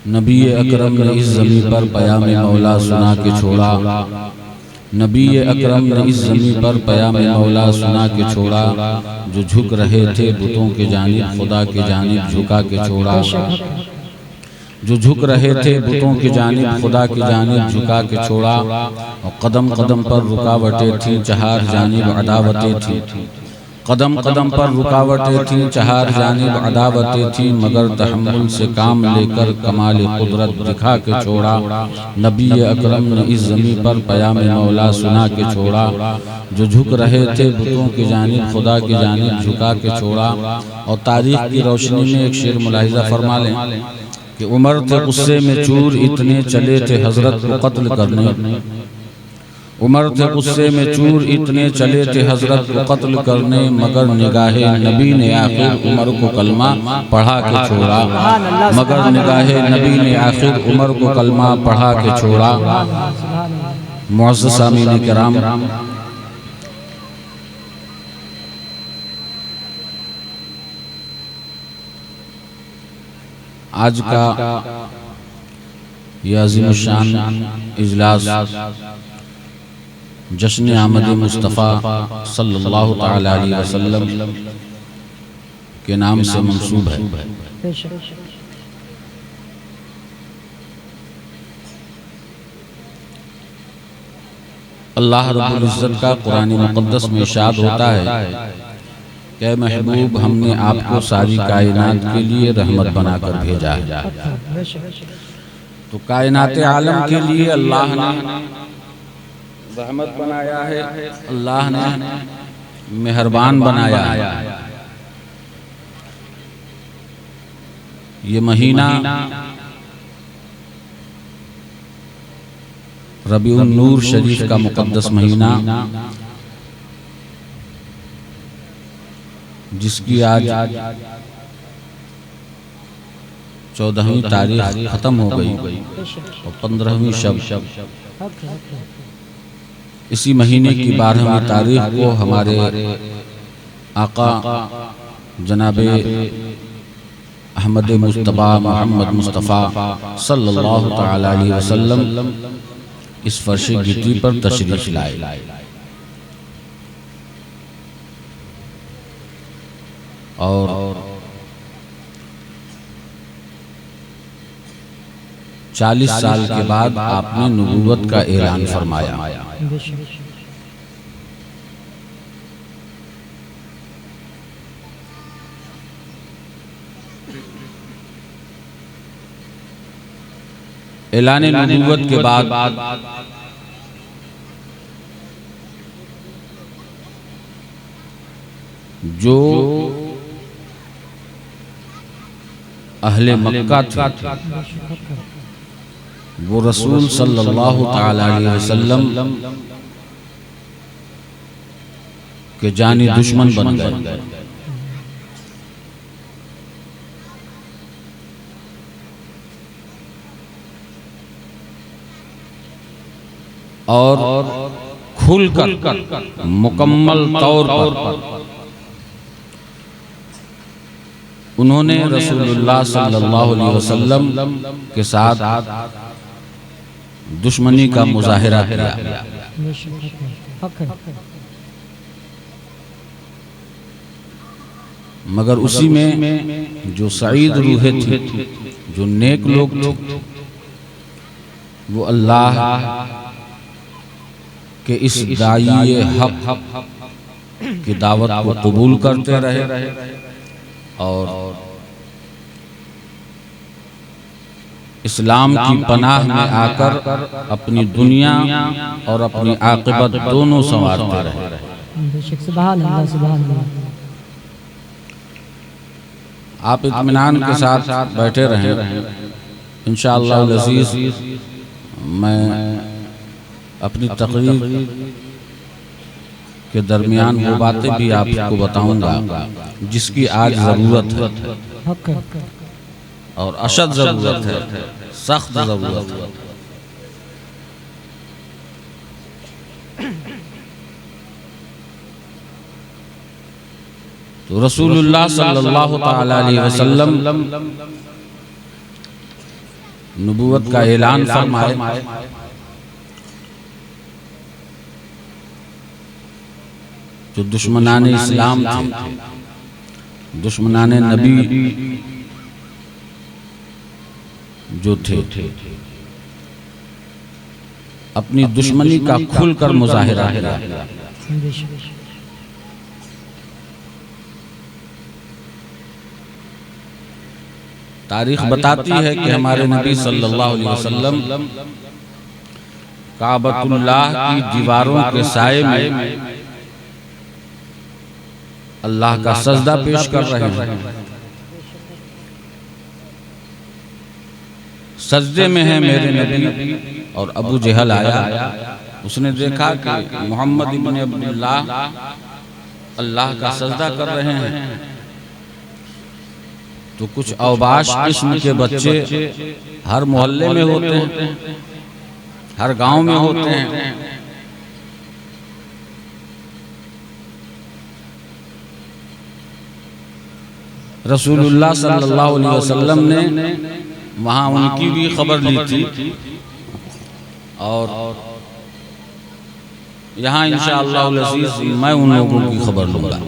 नबी अकरम ने इस ज़मीं पर पयाम मौला सुना के छोड़ा। नबी अकरम ने इस ज़मीं पर पयाम मौला सुना के छोड़ा। जो झुक रहे थे बुतों के जानिब खुदा के जानिब झुका के छोड़ा। जो झुक रहे थे बुतों की जानिब खुदा की जानिब झुका के छोड़ा। और कदम कदम पर रुकावटें थीं चहार जानिब अदावतें थीं। कदम कदम पर रुकावटें थीं चहार जानिब अदावतें थीं। मगर तहम्मुल से काम लेकर कमाल कुदरत दिखा के छोड़ा। नबी अकरम ने इस ज़मीं पर पयाम मौला सुना के छोड़ा। जो झुक रहे थे बुतों की जानिब खुदा की जानिब झुका के छोड़ा। और तारीख़ की रोशनी में एक शेर मुलाहिज़ा फरमा लें कि उमर थे गुस्से में चूर इतने चले थे हजरत को कत्ल करने। उमर थे गुस्से में चूर इतने चले थे हजरत को कत्ल करने। मगर निगाहे नबी ने आखिर उमर को कलमा पढ़ा के छोड़ा। मगर निगाहे नबी ने आखिर उमर को कलमा पढ़ा के छोड़ा। मुअज़्ज़ज़ सामीन किराम, आज का यह अज़ीमुश्शान इजलास जश्न आमद मुस्तफ़ा सल्लल्लाहु तआला अलैहि वसल्लम के नाम से मंसूब है। अल्लाह रब्बुल इज़्ज़त का कुरान मुक़द्दस में इरशाद होता है कि महबूब हमने आपको सारी कायनात के लिए रहमत बनाकर भेजा है। तो कायनात आलम के लिए अल्लाह ने रहमत बनाया है, अल्लाह ने मेहरबान बनाया है। ये महीना रबीउन नूर शरीफ का मुक़द्दस महीना, जिसकी आज 14वीं तारीख ख़त्म हो गई और 15वीं शब। इसी महीने की 12वीं तारीख को हमारे आका जनाबे अहमद मुस्तफ़ा मोहम्मद मुस्तफ़ा सल्लल्लाहु तआला अलैहि वसल्लम इस फर्श गिटी पर तशरीफ़ लाए। और 40 साल के बाद आपने नबूवत का ऐलान फरमाया। ऐलान नबूवत के बाद जो अहले मक्का थे वो रसूल सल्लल्लाहु तआला अलैहि वसल्लम के जानी दुश्मन बन गए। और खुलकर मुकम्मल तौर पर उन्होंने रसूलुल्लाह सल्लल्लाहु अलैहि वसल्लम के साथ दुश्मनी का मुजाहिरा किया। मगर उसी में जो सईद रूहें थी, जो नेक लोग थे, वो अल्लाह के इस दाई हक की दावत को कबूल करते रहे और इस्लाम की पनाह में आकर अपनी दुनिया और अपनी आक़िबत दोनों संवारते रहे। सुभान अल्लाह, सुभान अल्लाह। आप इत्मीनान के साथ बैठे रहें। इंशाअल्लाह अज़ीज़ मैं अपनी तकरीर के दरमियान वो बातें भी आपको बताऊंगा जिसकी आज ज़रूरत है और अशद ज़रूरत है, सख्त ज़रूरत है। तो रसूलुल्लाह सल्लल्लाहु तआला अलैहि वसल्लम नबूवत का ऐलान फरमाए, जो दुश्मनाने इस्लाम थे, दुश्मनाने नबी जो थे, अपनी दुश्मनी का खुलकर मुजाहिरा किया। तारीख बताती है कि हमारे नबी सल्लल्लाहु अलैहि वसल्लम काबतुल्लाह की दीवारों के साए में अल्लाह का सजदा पेश कर रहे हैं। सजदे में है मेरे नबी और अबू जहल आया, उसने देखा कि मोहम्मद इब्न अब्दुल्लाह अल्लाह का सजदा कर रहे हैं। तो कुछ औबाश किस्म के बच्चे हर मोहल्ले में होते हैं, हर गांव में होते हैं। रसूलुल्लाह सल्लल्लाहु अलैहि वसल्लम ने वहां उनकी भी खबर ली थी और यहाँ इंशाअल्लाह अज़ीज़ मैं उन लोगों की खबर लूंगा।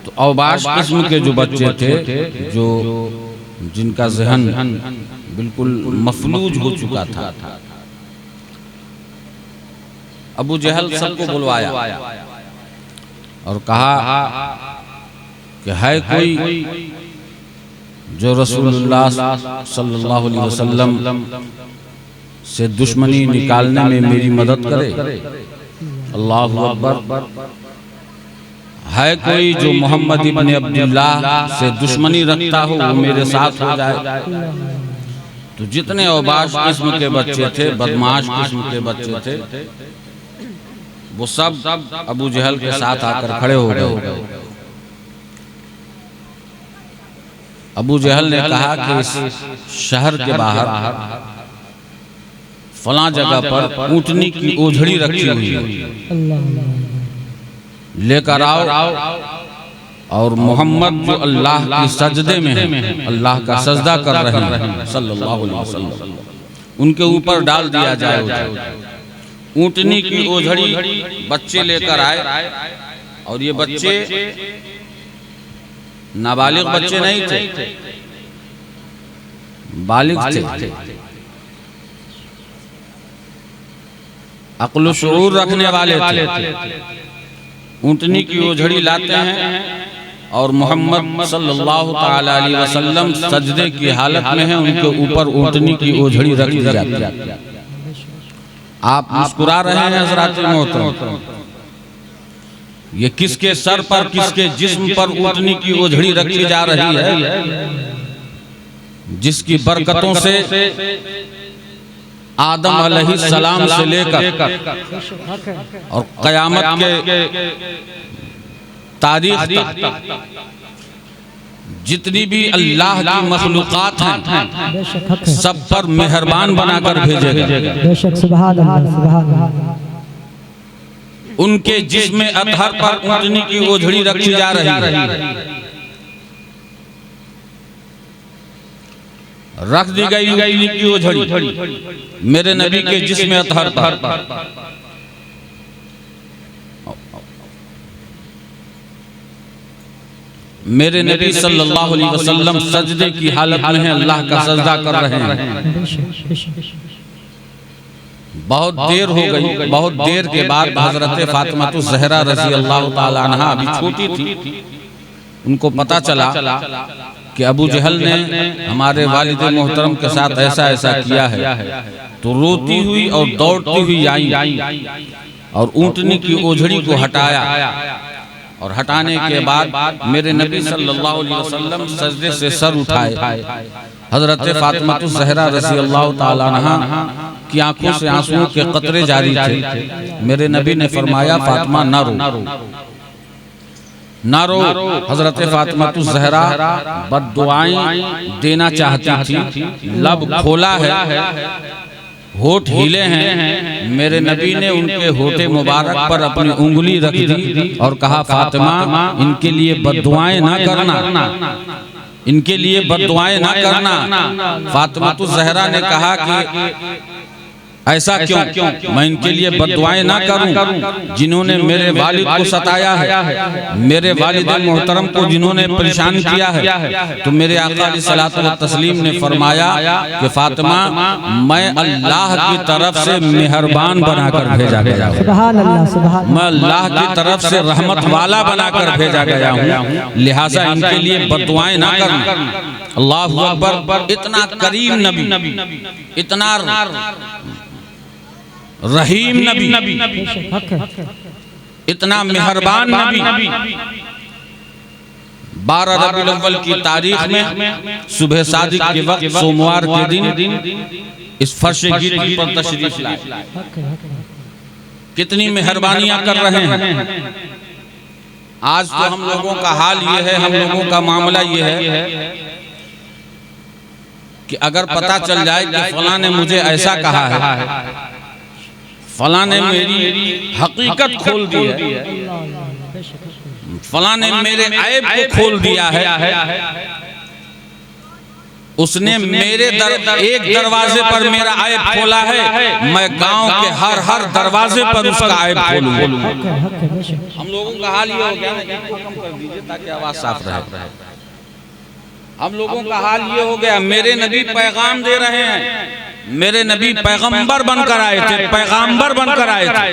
तो औबाश किस्म के जो बच्चे थे, जो जिनका ज़हन बिल्कुल मफलूज हो चुका था, अबू जहल सबको बुलवाया और कहा कि है कोई जो रसूलुल्लाह सल्लल्लाहु अलैहि वसल्लम से दुश्मनी निकालने में मेरी मदद करे। अल्लाहु अकबर। है कोई जो मोहम्मद इब्न अब्दुल्लाह से दुश्मनी रखता हो, वो मेरे साथ हो जाए। तो जितने औबाश किस्म के बच्चे थे, बदमाश किस्म के बच्चे थे, वो सब अबू जहल के साथ आकर खड़े हो गए। अबू जहल ने कहा कि इस शहर के बाहर फलां जगह पर ऊँटनी की ओझड़ी रखी हुई है, लेकर आओ और मोहम्मद जो अल्लाह की सजदे में है, अल्लाह का सजदा कर रहे हैं सल्लल्लाहु अलैहि वसल्लम, उनके ऊपर डाल दिया जाए। ऊँटनी की ओझड़ी बच्चे लेकर आए और ये बच्चे नाबालिग बच्चे नहीं थे, बालिग थे, अक्ल शऊर रखने वाले थे। ऊँटनी की ओझड़ी लाते हैं और मोहम्मद सल्लल्लाहु ताला अलैहि वसल्लम सजदे की हालत में हैं, उनके ऊपर ऊँटनी की ओझड़ी रख दी जाती है। आप मुस्कुरा रहे हैं हज़रात मोहतरम, ये किसके सर पर, किसके जिस्म पर ऊँटनी की ओझड़ी रखी जा रही है, जिसकी बरकतों से आदम अलैहिस्सलाम से लेकर और क़यामत के तारीख तक जितनी भी अल्लाह की मखलूक़ात हैं, सब पर मेहरबान बनाकर भेजेगा। बेशक सुभान अल्लाह, सुभान अल्लाह। उनके जिस्म अतहर पर ऊँटनी की ओझड़ी रखी जा रही है, रख दी गई ऊँटनी की ओझड़ी मेरे नबी के जिस्म अतहर पर। मेरे नबी सल्लल्लाहु अलैहि वसल्लम सजदे की हालत में हैं, अल्लाह का सजदा कर रहे हैं। बहुत देर हो गई। बहुत देर के बाद हजरत फातिमा ज़हरा रज़ी अल्लाह ताला अन्हा अभी छोटी थी, उनको पता चला कि अबू जहल ने हमारे वालिद मोहतरम के साथ ऐसा ऐसा किया है। तो रोती हुई और दौड़ती हुई आई और ऊँटनी की ओझड़ी को हटाया और हटाने के बाद मेरे नबी सल्लल्लाहु अलैहि वसल्लम सजदे से सर उठाए। हजरत फातिमा ज़हरा रज़ी अल्लाह ताला अन्हा की आंखों से आंसुओं के कतरे जारी थे। मेरे नबी ने फरमाया, फातिमा ना रो, ना रो। हजरत फातिमा ज़हरा बद्दुआएं देना चाहती थी, लब खोला है, होठ हिले हैं। मेरे नबी ने उनके होठे मुबारक पर अपनी उंगली रख दी और कहा, फातिमा इनके लिए बद्दुआएं ना करना, इनके लिए बद्दुआएं ना करना। फातिमा ज़हरा ने कहा कि ऐसा क्यों, मैं इनके लिए बद्दुआएं ना करूं जिन्होंने मेरे वालिद को सताया है, मेरे वालिद मोहतरम को जिन्होंने परेशान किया है। तो मेरे आका अलैहिस्सलातु व तस्लीम ने फरमाया कि फातिमा, मैं अल्लाह की तरफ से मेहरबान बनाकर भेजा गया हूं, सुभान अल्लाह, सुभान मैं अल्लाह की तरफ से रहमत वाला बनाकर भेजा गया हूं, लिहाजा इनके लिए बद्दुआएं ना करना। अल्लाहु अकबर। इतना करीम नबी, इतना रहीम नबी, इतना मेहरबान नबी। 12 रबीउल अव्वल की तारीख में सुबह सादिक के वक्त सोमवार के दिन इस फर्श गिरगी पर तशरीफ लाए। कितनी मेहरबानियां कर रहे हैं। आज तो हम लोगों का हाल ये है, हम लोगों का मामला ये है कि अगर पता चल जाए कि फलां ने मुझे ऐसा कहा है, फलां ने मेरी हकीकत खोल दी है, फलां ने मेरे ऐब को खोल दिया है, उसने मेरे एक दरवाजे पर मेरा ऐब खोला है, मैं गांव के हर दरवाजे पर उसका ऐब खोलूंगा। हम लोगों का हाल ये हो गया ना, कम कर दीजिए ताकि आवाज साफ रहे। हम लोगों का हाल ये हो गया, मेरे नबी पैगाम दे रहे हैं, मेरे नबी पैगंबर बनकर आए थे, पैगंबर बनकर आए थे।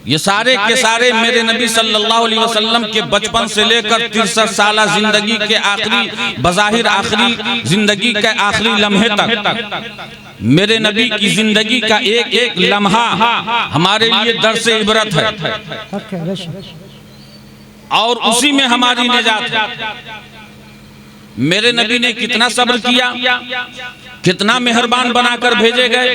ये सारे के सारे मेरे नबी सल्लल्लाहु अलैहि वसल्लम के बचपन से लेकर 63 साल जिंदगी के आखिरी, बज़ाहिर आखिरी जिंदगी के आखिरी लम्हे तक मेरे नबी की जिंदगी का एक एक लम्हा हमारे लिए दर्स इबरत है और उसी में हमारी निजात है। मेरे नबी ने कितना सब्र किया, कितना मेहरबान बनाकर भेजे गए।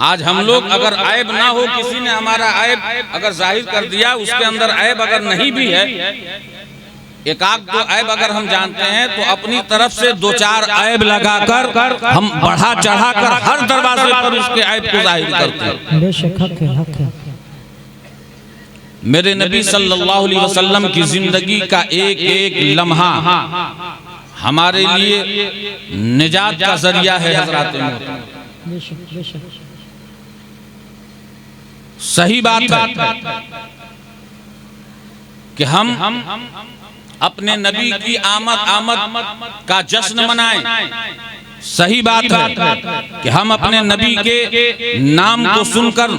आज हम लोग अगर ऐब ना हो, किसी ने हमारा ऐब अगर जाहिर कर दिया, उसके अंदर ऐब अगर नहीं भी है, एक आध दो ऐब अगर हम जानते हैं, तो अपनी तरफ से 2-4 ऐब लगाकर हम बढ़ा चढ़ाकर हर दरवाजे पर उसके ऐब को जाहिर करते हैं। मेरे नबी सल्लल्लाहु अलैहि वसल्लम की जिंदगी का एक एक लम्हा हमारे लिए निजात का जरिया है। हज़रात, सही बात है कि हम अपने नबी की आमद का जश्न मनाएं। सही बात है कि हम अपने नबी के नाम को सुनकर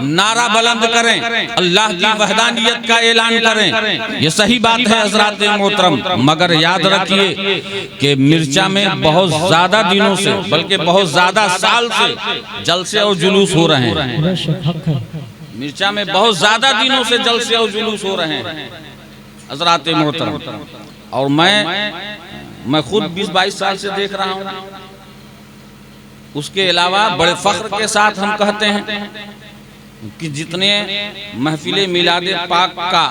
नारा बुलंद करें, अल्लाह की वहदानियत का ऐलान करें। ये सही बात है हज़रात मोहतरम। मगर याद रखिए कि मिर्चा में बहुत ज्यादा दिनों से, बल्कि बहुत ज्यादा साल से जलसे और जुलूस हो रहे हैं। मिर्चा में बहुत ज्यादा दिनों से जलसे और जुलूस हो रहे हैं हज़रात मोहतरम। और मैं खुद 20-22 साल से देख रहा हूँ। उसके अलावा बड़े फख्र के साथ हम कहते हैं कि जितने महफिले मिलादे पाक का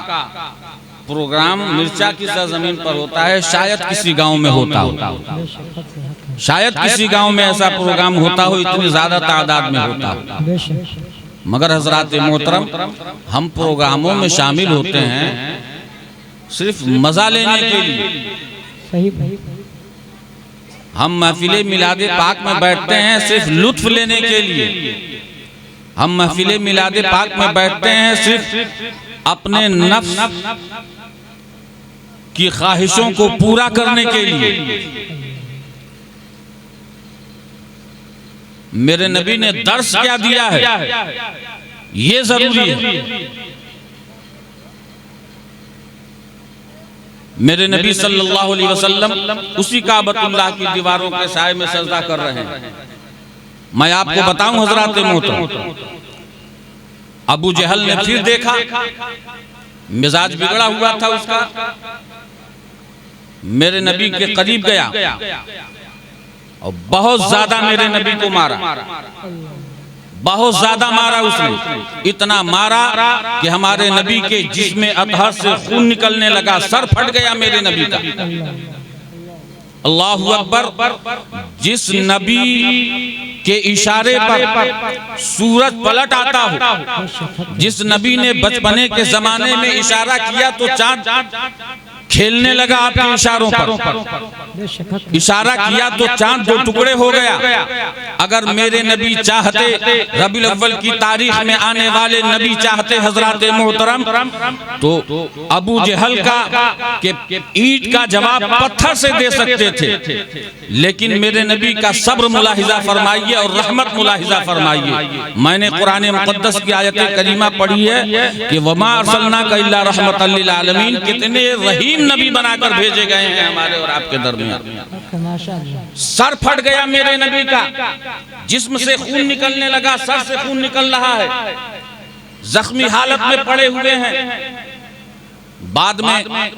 प्रोग्राम मिर्चा की सरजमीन पर होता है, शायद किसी गांव में होता हो, शायद किसी गांव में ऐसा प्रोग्राम होता हो, इतनी ज्यादा तादाद में होता हो। मगर हज़रात मोहतरम, हम प्रोग्रामों में शामिल होते हैं सिर्फ मजा लेने के लिए। हम महफिले मिलादे पाक में बैठते हैं सिर्फ लुत्फ लेने के लिए। हम महफिले मिलादे पाक में बैठते हैं सिर्फ अपने नफ्स की ख्वाहिशों को पूरा करने के लिए। मेरे नबी ने दर्स क्या दिया है, ये जरूरी है। मेरे नबी सल्लल्लाहु अलैहि वसल्लम उसी काबतुल्लाह की दीवारों के साए में सजदा कर रहे हैं। मैं आपको बताऊं हज़रात मोहतरम, अबू जहल ने फिर देखा, मिजाज बिगड़ा हुआ था उसका, मेरे नबी के करीब गया और बहुत ज्यादा मेरे नबी को मारा, बहुत ज्यादा मारा उसने। इतना मारा कि हमारे नबी के जिस्म अतहर से खून निकलने लगा, सर फट गया मेरे नबी का। अल्लाहु अकबर। जिस नबी के इशारे पर सूरज पलट आता हो, जिस नबी ने बचपने के जमाने में इशारा किया तो चांद खेलने लगा आपके इशारों पर, इशारा किया तो चांद दो टुकड़े हो गया। अगर मेरे नबी चाहते, रबीउल अव्वल की तारीख में आने वाले नबी चाहते हजरत मोहतरम, तो अबू जहल का के ईंट का जवाब पत्थर से दे सकते थे, लेकिन मेरे नबी का सब्र मुलाहिजा फरमाइए और रहमत मुलाहिजा फरमाइए। मैंने कुरान मुक़द्दस की आयत करीमा पढ़ी है कि वमा अरसलनाका इल्ला रहमतल लिल आलमीन, कितने रहीम नबी बनाकर भेजे गए हैं हमारे और आपके दरमियान। सर फट गया मेरे नबी का, जिस्म से खून निकलने लगा, सर से खून निकल रहा है, जख्मी हालत में पड़े हुए हैं। बाद में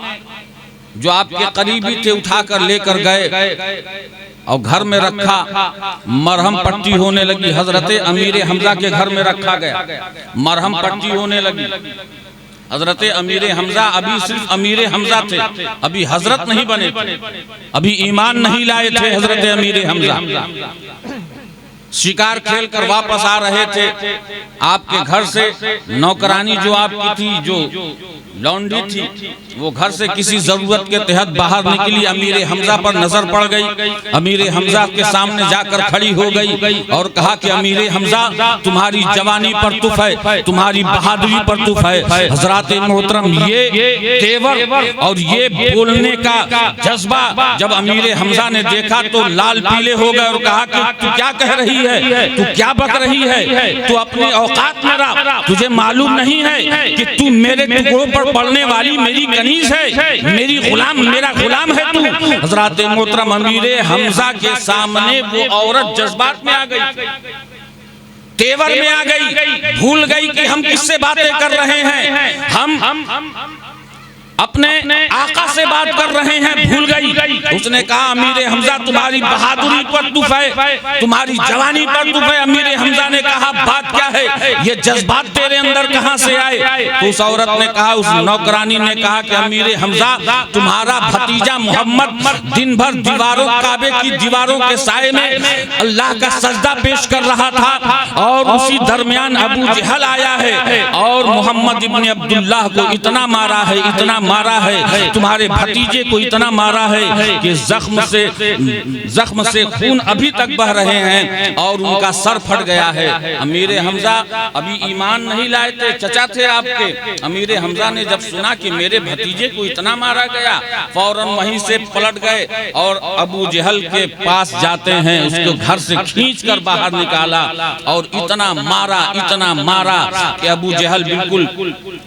जो आपके करीबी थे उठाकर लेकर गए और घर में रखा, मरहम पट्टी होने लगी। हजरत अमीर हमजा के घर में रखा गया, मरहम पट्टी होने लगी। हजरत अमीर हमजा अभी सिर्फ अमीर हमजा थे, अभी हजरत नहीं बने थे, अभी ईमान नहीं लाए थे। हजरत अमीर हमजा शिकार खेल कर वापस आ रहे थे आपके घर से। नौकरानी जो आपकी थी, जो लौंडी थी, वो घर से किसी जरूरत के तहत बाहर निकली, अमीर हमजा पर नजर पड़ गई। अमीर हमजा के सामने जाकर खड़ी हो गई और कहा कि अमीर हमजा, तुम्हारी जवानी पर तुफ है, तुम्हारी बहादुरी पर तुफ है। हजरत मोहतरम ये तेवर और ये बोलने का जज्बा जब अमीर हमजा ने देखा तो लाल पीले हो गए और कहा कि तू क्या कह रही है, तू क्या बक रही है, तू अपनी औकात में रह, तुझे मालूम नहीं है कि तू मेरे टुकड़ों पर पड़ने वाली मेरी कनीज है, मेरी गुलाम, मेरा गुलाम है तू। हजरत मोहतरम अमीर हमजा के सामने वो औरत जज्बात में आ गई, तेवर में आ गई, भूल गई कि हम किससे बातें कर रहे हैं, हम अपने आका से बात कर रहे हैं, भूल गई। उसने कहा अमीर हमजा, तुम्हारी बहादुरी पर तुफ है, तुम्हारी जवानी पर तुफ है। अमीर हमजा ने कहा बात क्या है, ये जज्बात तेरे अंदर कहां से आए? तो उस औरत ने कहा, उस नौकरानी ने कहा कि अमीर हमजा, तुम्हारा भतीजा मोहम्मद दिन भर दीवारों, काबे की दीवारों के साए में अल्लाह का सजदा पेश कर रहा था और उसी दरमियान अबू जहल आया है और मोहम्मद इब्न अब्दुल्लाह को इतना मारा है, इतना मारा है, तुम्हारे भतीजे को इतना मारा है कि जख्म से खून अभी तक बह रहे हैं और उनका सर फट गया है। अमीर हमजा अभी ईमान नहीं लाए थे, चचा थे आपके। अमीर हमजा ने जब सुना कि मेरे भतीजे को इतना मारा गया, फौरन वहीं से पलट गए और अबू जहल के पास जाते हैं, उसको घर से खींचकर बाहर निकाला और इतना मारा कि अबू जहल बिल्कुल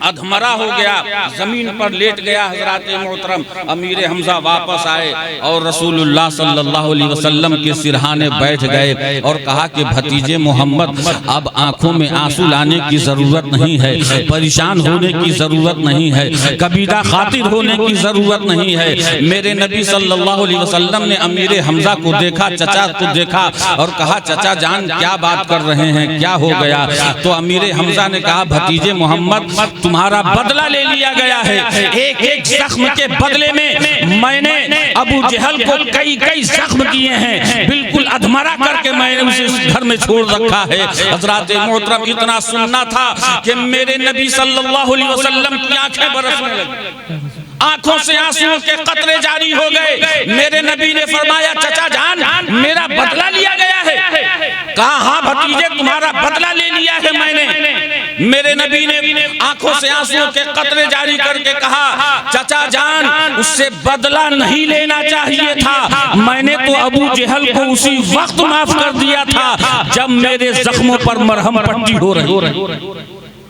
अधमरा हो गया, जमीन पर लेट गया। हजरत मोहतरम अमीर हमजा वापस आए और रसूलुल्लाह सल्लल्लाहु अलैहि वसल्लम के सिरहाने बैठ गए और कहा कि भतीजे मोहम्मद, अब आंखों में आंसू लाने की जरूरत नहीं है, परेशान होने की जरूरत नहीं है, कबीरा खातिर होने की जरूरत नहीं है। मेरे नबी सल्लल्लाहु अलैहि वसल्लम ने अमीर हमजा को देखा, चचा को देखा और कहा चचा जान क्या बात कर रहे हैं, क्या हो गया? तो अमीर हमजा ने कहा भतीजे मोहम्मद, तुम्हारा बदला ले लिया गया है। एक एक जख्म के बदले में मैंने अबू जहल को कई जख्म किए हैं, बिल्कुल अधमरा करके मैंने उसे घर में छोड़ रखा है। हजरत मोहतरम इतना सुनना था कि मेरे नबी सल्लल्लाहु अलैहि वसल्लम की आंखें बरसने लगी, आंखों से आंसुओं के कतरे जारी हो गए। मेरे नबी ने फरमाया चचा जान, मेरा बदला लिया गया है। कहा हाँ भतीजे, तुम्हारा बदला ले लिया है मैंने। मेरे नबी ने आंखों से आंसुओं के कतरे जारी करके कहा चचा जान, उससे बदला नहीं लेना चाहिए था, मैंने तो अबू जहल को उसी वक्त माफ कर दिया था जब मेरे जख्मों पर मरहम पट्टी हो रही।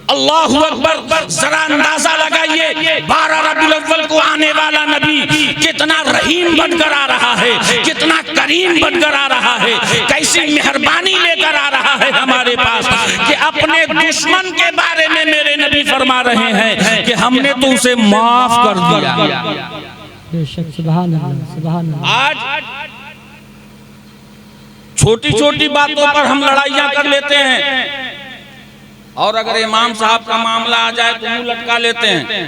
अल्लाहु अकबर, जरा अंदाजा लगाइए 12 रबीउल अव्वल को आने वाला नबी कितना रहीम बनकर आ रहा है, कितना करीम बनकर आ रहा है, कैसी मेहरबानी लेकर आ रहा है हमारे पास कि अपने दुश्मन के बारे में मेरे नबी फरमा रहे हैं कि हमने तो उसे माफ कर दिया। सुभान अल्लाह, सुभान अल्लाह। आज छोटी छोटी बातों पर हम लड़ाइयां कर लेते हैं और अगर इमाम साहब का मामला आ जाए तो मुंह लटका लेते हैं।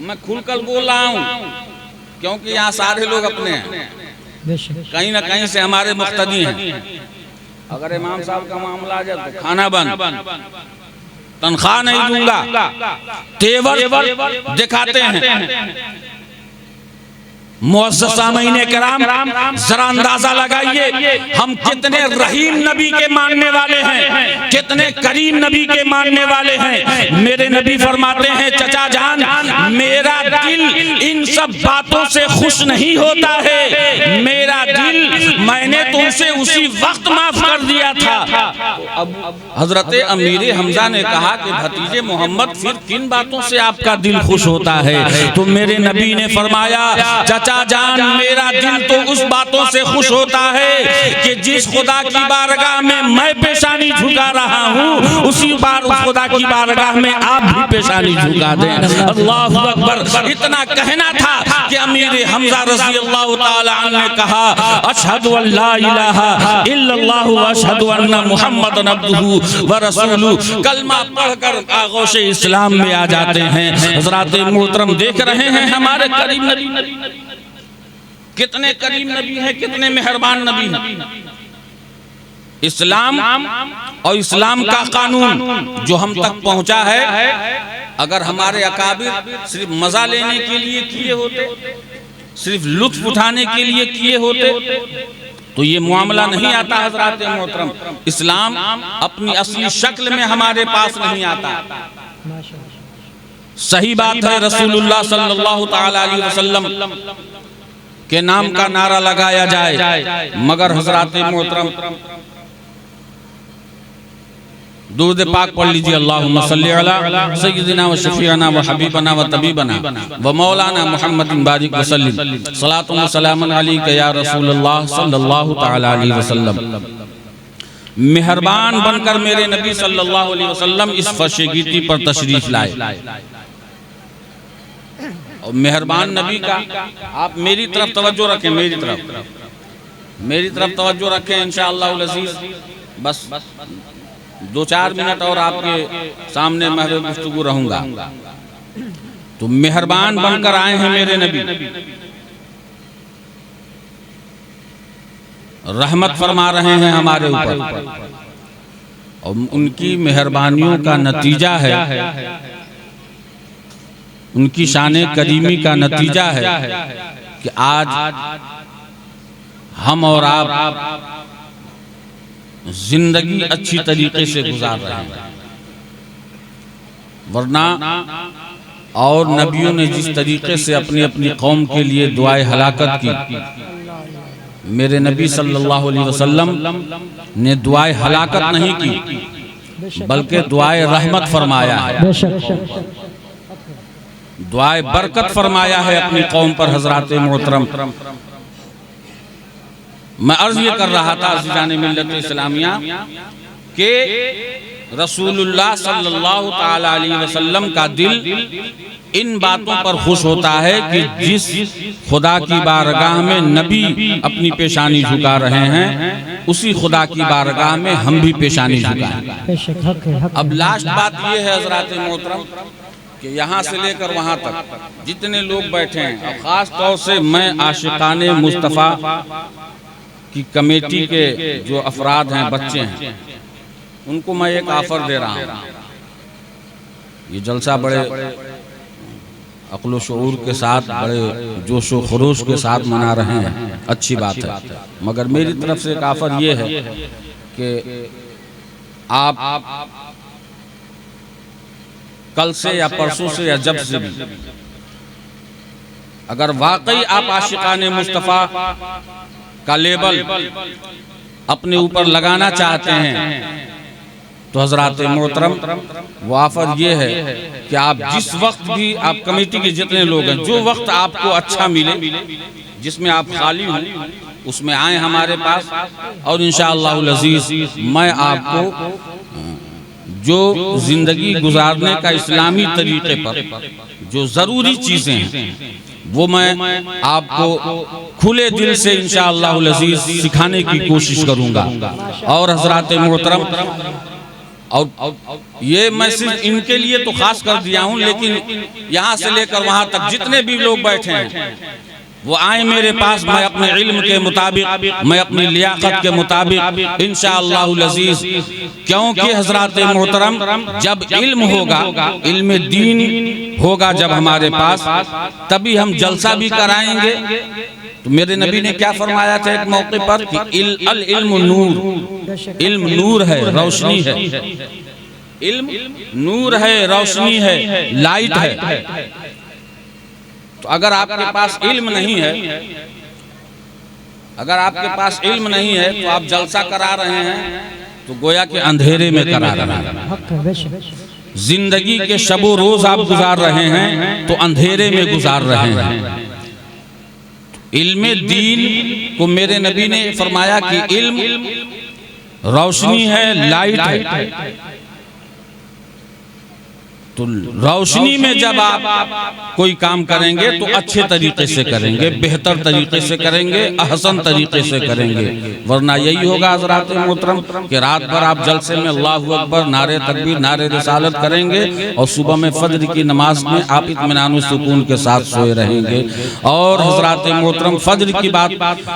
मैं खुलकर बोल रहा हूं क्योंकि यहाँ सारे लोग अपने हैं, कहीं ना कहीं से हमारे मुक्तदी हैं। अगर इमाम साहब का मामला आ जाए तो खाना बंद, तनख्वाह नहीं दूंगा, तेवर दिखाते हैं। मुअज़्ज़ज़ सामीन किराम, जरा अंदाजा लगाइए हम कितने रहीम नबी के मानने वाले हैं, कितने करीम नबी के मानने वाले हैं। मेरे नबी फरमाते हैं, चचा जान मेरा दिल इन सब बातों से खुश नहीं होता है, मेरा दिल मैंने तुमसे उसी वक्त माफ कर दिया था। अब हजरत अमीर हमजा ने कहा कि भतीजे मोहम्मद फिर किन बातों से आपका दिल खुश होता है? तो मेरे नबी ने फरमाया, चचा जान मेरा दिल तो उस बातों से खुश होता है कि जिस खुदा की बारगाह में मैं पेशानी झुका रहा हूँ उसी बार खुदा की बारगाह में आप भी पेशानी झुका दें। अल्लाहु अकबर। इतना कहना था कि अमीर हमजा रज़ी अल्लाह ताला अन्हु ने कहा, अशहदु अल्ला इलाहा इल्लल्लाह व अशहदु अन्ना मुहम्मदन अब्दुहु व रसूलुहु। कलमा पढ़कर आगोश इस्लाम में आ जाते हैं। हज़रात मोहतरम देख रहे हैं हमारे करीम नबी कितने करीम नबी हैं, कितने मेहरबान नबी हैं। इस्लाम और इस्लाम का कानून जो हम तक पहुंचा है, अगर हमारे अकाबिर सिर्फ मजा लेने के लिए किए होते, सिर्फ लुत्फ उठाने के लिए किए होते तो ये मामला नहीं आता। हज़रात मोहतरम, इस्लाम अपनी असली शक्ल में हमारे पास नहीं आता। सही बात है, रसूलुल्लाह सल्लल्लाहु तआला अलैहि वसल्लम के नाम का नारा लगाया जाए, मगर हज़रात मोहतरम दुरूद पाक पढ़ लीजिए, अल्लाहुम्मा सल्ली अला सय्यिदिना व शफीअना व हबीबना व तबीबना व मौलाना मुहम्मदिन बारिक वसल्लिम सलातुन व सलामुन अलैका या रसूलल्लाह सल्लल्लाहु तआला अलैहि वसल्लम। मेहरबान बनकर मेरे नबी सल्लल्लाहु अलैहि वसल्लम इस फर्श गीती पर तशरीफ लाए। और मेहरबान नबी का आप मेरी तरफ तवज्जो रखें, मेरी तरफ तवज्जो रखें इंशाअल्लाह अज़ीज़। बस 2-4 मिनट और आपके सामने महफ़िल गुफ्तगू रहूंगा। तो मेहरबान बनकर आए हैं मेरे नबी, रहमत फरमा रहे हैं हमारे ऊपर, और उनकी मेहरबानियों का नतीजा है, उनकी शान करीमी का नतीजा है कि आज हम और आप जिंदगी अच्छी तरीके से गुजार रहे हैं। वरना और नबियों ने जिस तरीके से अपनी अपनी कौम के लिए दुआए हलाकत की, मेरे नबी सल्लल्लाहु अलैहि वसल्लम ने दुआए हलाकत नहीं की बल्कि दुआए रहमत फरमाया है, दुआए बरकत फरमाया है अपनी कौम पर। हज़रात मोहतरम, मैं अर्ज ये कर रहा था अज़ीज़ान मिल्लत इस्लामिया के रसूलुल्लाह सल्लल्लाहु ताला अलैहि वसल्लम का दिल इन बातों पर खुश होता है कि जिस खुदा की बारगाह में नबी अपनी पेशानी झुका रहे हैं उसी खुदा की बारगाह में हम भी पेशानी झुकाएं। अब लास्ट बात ये है हज़रात मोहतरम कि यहाँ से लेकर वहाँ तक जितने लोग बैठे हैं, और ख़ास तौर से मैं आशिकाने मुस्तफ़ा की कमेटी के जो अफराद हैं, बच्चे हैं, उनको मैं एक ऑफर दे रहा हूँ। ये जलसा बड़े अक्ल शऊर के साथ, बड़े जोश व खरोश के साथ मना रहे हैं, अच्छी बात है, मगर मेरी तरफ से एक ऑफर ये है कि आप कल से या परसों से या जब से भी अगर वाकई आप आशिकाने मुस्तफ़ा का लेबल अपने ऊपर लगाना चाहते हैं तो हज़रात मोहतरम वो ऑफर ये है कि आप जिस वक्त भी, आप कमेटी के जितने लोग हैं, जो वक्त आपको अच्छा मिले, जिसमें आप खाली हों, उसमें आए हमारे पास, और इंशाअल्लाह अज़ीज़ मैं आपको जो जिंदगी गुजारने का इस्लामी तरीके पर जो ज़रूरी चीज़ें हैं वो मैं आपको खुले दिल से इंशाअल्लाह अज़ीज़ सिखाने की कोशिश करूँगा। और हज़रात मोहतरम, और ये मैं सिर्फ इनके लिए तो खास कर दिया हूँ, लेकिन यहाँ से लेकर वहाँ तक जितने भी लोग बैठे हैं वो आए मेरे पास, मैं अपने इल्म के मुताबिक, मैं अपनी लियाकत के मुताबिक इंशाअल्लाहुल अज़ीज़, क्योंकि हज़रात मोहतरम जब इल्म होगा, इल्म दीन होगा जब हमारे पास, तभी हम जलसा भी कराएंगे। तो मेरे नबी ने क्या फरमाया था एक मौके पर कि अल इल्म नूर, इल्म नूर है, रोशनी है, इल्म नूर है, रोशनी है, लाइट है। तो अगर आपके पास इल्म नहीं है, अगर आपके पास इल्म नहीं है तो आप जलसा करा रहे हैं तो गोया के अंधेरे में करा रहे हैं। जिंदगी के शबो रोज आप गुजार रहे हैं तो अंधेरे में गुजार रहे हैं। इल्म दीन को मेरे नबी ने फरमाया कि इल्म रोशनी है, लाइट है। तो रोशनी में जब आप कोई काम करेंगे तो अच्छे तरीके से करेंगे, बेहतर तरीके से करेंगे, अहसन तरीके से करेंगे। वरना यही होगा हज़रात मोहतरम कि रात भर आप जलसे में अल्लाहु अकबर, नारे तकबीर, नारे रिसालत करेंगे और सुबह में फज्र की नमाज में आप इत्मीनान सुकून के साथ सोए रहेंगे। और हज़रात मोहतरम फज्र की बात,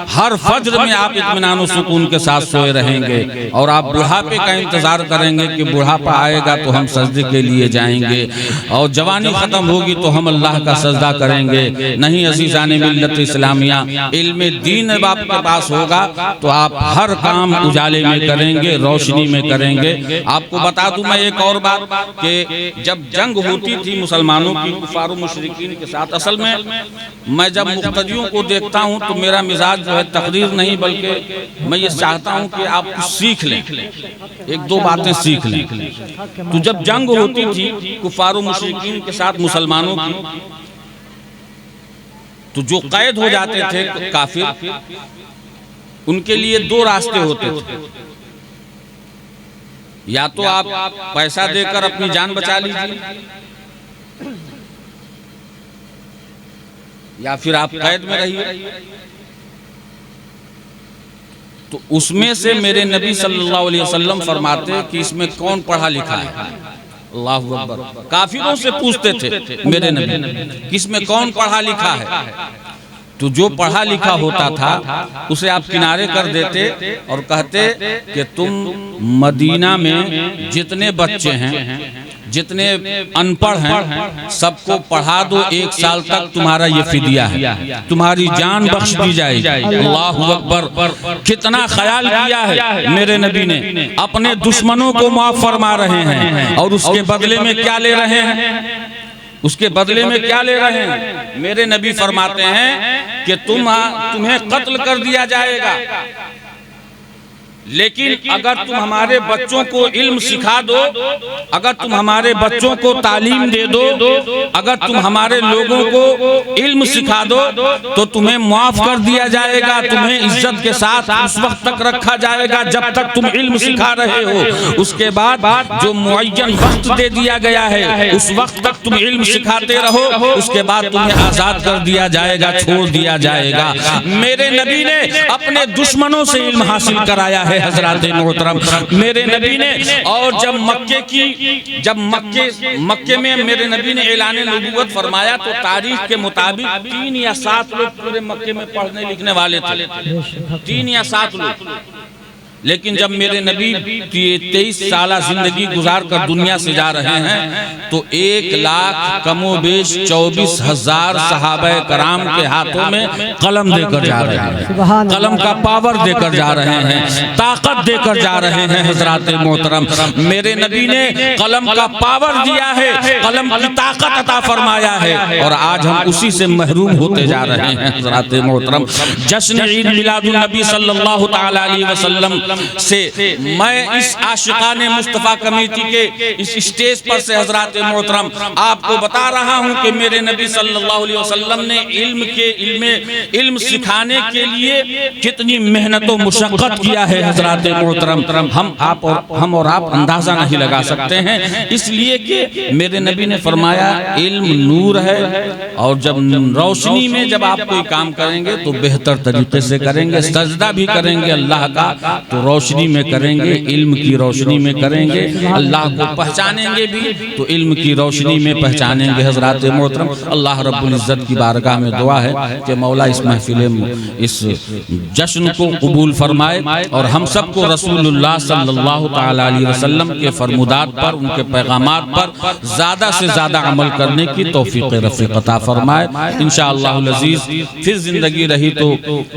हर फज्र में आप इत्मीनान सुकून के साथ सोए रहेंगे और आप बुढ़ापे का इंतजार करेंगे कि बुढ़ापा आएगा तो हम सजदे के लिए जाएंगे, और जवानी खत्म होगी तो हम अल्लाह का सजदा करेंगे। नहीं अजीज़ान मिल्लत इस्लामिया, इल्म दीन जब आपके पास होगा तो आप हर काम उजाले में करेंगे, रोशनी में करेंगे। आपको बता दूं मैं एक और बात कि जब जंग होती थी मुसलमानों की कुफार मुशरिकीन के साथ, असल में मैं जब मुक्तदियों को देखता हूं तो मेरा मिजाज जो है तकरीर नहीं, बल्कि मैं ये चाहता हूं कि आप सीख लें, एक दो बातें सीख लें। तो जब जंग होती थी कुफारो मुशरिकीन के साथ मुसलमानों की, तो जो कैद हो जाते थे काफिर, उनके लिए दो रास्ते होते थे। या तो आप पैसा देकर अपनी जान बचा लीजिए, या फिर आप कैद में रहिए। तो उसमें से मेरे नबी सल्लल्लाहु अलैहि वसल्लम फरमाते कि इसमें कौन पढ़ा लिखा है। अल्लाहु अकबर। काफिरों से पूछते थे मेरे नबी किसमें कौन पढ़ा लिखा है। तो जो पढ़ा लिखा होता था उसे आप किनारे कर देते और कहते कि तुम मदीना में जितने बच्चे हैं, जितने अनपढ़ हैं, सबको पढ़ा दो, 1 साल तक तुम्हारा ये फिदिया है, तुम्हारी जान बख्श दी जाएगी। अल्लाहु अकबर। कितना ख्याल किया है मेरे नबी ने, अपने दुश्मनों को माफ फरमा रहे हैं और उसके बदले में क्या ले रहे हैं, उसके बदले में क्या ले रहे हैं। मेरे नबी फरमाते हैं कि तुम्हें कत्ल कर दिया जाएगा, लेकिन अगर तुम हमारे बच्चों को इल्म सिखा दो, अगर तुम हमारे बच्चों को तालीम दे दो, अगर तुम हमारे लोगों को इल्म सिखा दो तो तुम्हें माफ कर दिया जाएगा, तुम्हें इज्जत के साथ उस वक्त तक रखा जाएगा जब तक तुम इल्म सिखा रहे हो। उसके बाद जो मुअय्यन वक्त दे दिया गया है उस वक्त तक तुम इल्म सिखाते रहो, उसके बाद तुम्हें आजाद कर दिया जाएगा, छोड़ दिया जाएगा। मेरे नबी ने अपने दुश्मनों से इल्म हासिल कराया है हजरात मोहतरम मेरे नबी ने। और जब मक्के में मेरे नबी ने ऐलान नबूवत फरमाया तो तारीख के मुताबिक 3 या 7 लोग पूरे मक्के में पढ़ने लिखने वाले थे, 3 या 7 लोग। लेकिन जब मेरे नबी 23 साल जिंदगी गुजार कर दुनिया से जा रहे हैं तो 1 लाख कमोबेश 24,000 सहाबा कराम के हाथों में कलम देकर जा रहे हैं, कलम का पावर देकर जा रहे हैं, ताकत देकर जा रहे हैं। हजरात मोहतरम मेरे नबी ने कलम का पावर दिया है, कलम की ताकत अता फरमाया है, और आज हम उसी से महरूम होते जा रहे हैं। हजरात मोहतरम जश्न ईद मिलादुन नबी सल्लल्लाहु तआला अलैहि वसल्लम से मैं इस आशिकाने मुस्तफ़ा कमेटी के इस स्टेज पर से हजरात मोहतरम आपको बता रहा हूं कि मेरे नबी सल्लल्लाहु अलैहि वसल्लम ने इल्म सिखाने के लिए कितनी मेहनत और मुशक्कत किया है। हजरात मोहतरम हम और आप अंदाजा नहीं लगा सकते हैं, इसलिए कि मेरे नबी ने फरमाया इल्म नूर है, और जब रोशनी में जब आप कोई काम करेंगे तो बेहतर तरीके से करेंगे, सजदा भी करेंगे अल्लाह का, तो तो रोशनी में करेंगे, इल्म की रोशनी में करेंगे। अल्लाह को पहचानेंगे भी तो इल्म की रोशनी में पहचानेंगे। हज़रात मोहतरम, अल्लाह रब्बुल इज़्ज़त की बारगाह में दुआ है कि मौला इस महफिल, इस जश्न को कबूल फरमाए और हम सबको रसूलुल्लाह सल्लल्लाहु तआला अलैहि वसल्लम के फरमुदात पर, उनके पैगामात पर ज़्यादा से ज़्यादा अमल करने की तौफीक रफ़ीक अता फरमाए। इंशाअल्लाहुल अज़ीज़ फिर ज़िंदगी रही तो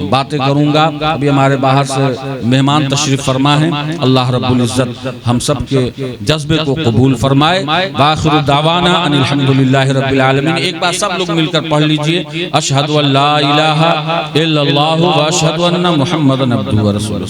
बातें करूँगा। अभी हमारे बाहर से मेहमान तशरीफ़ फरमा हैं। अल्लाह रब्बुल इज़्ज़त हम सब के जज्बे को कबूल फरमाए। वाखिरु दावाना अनिल हम्दुलिल्लाहि रब्बिल आलमीन। एक बार सब लोग मिलकर पढ़ लीजिए, अशहदु अल्ला इलाहा इल्लल्लाहु व अशहदु अन्ना मुहम्मदन अब्दुहु व रसूलुहु।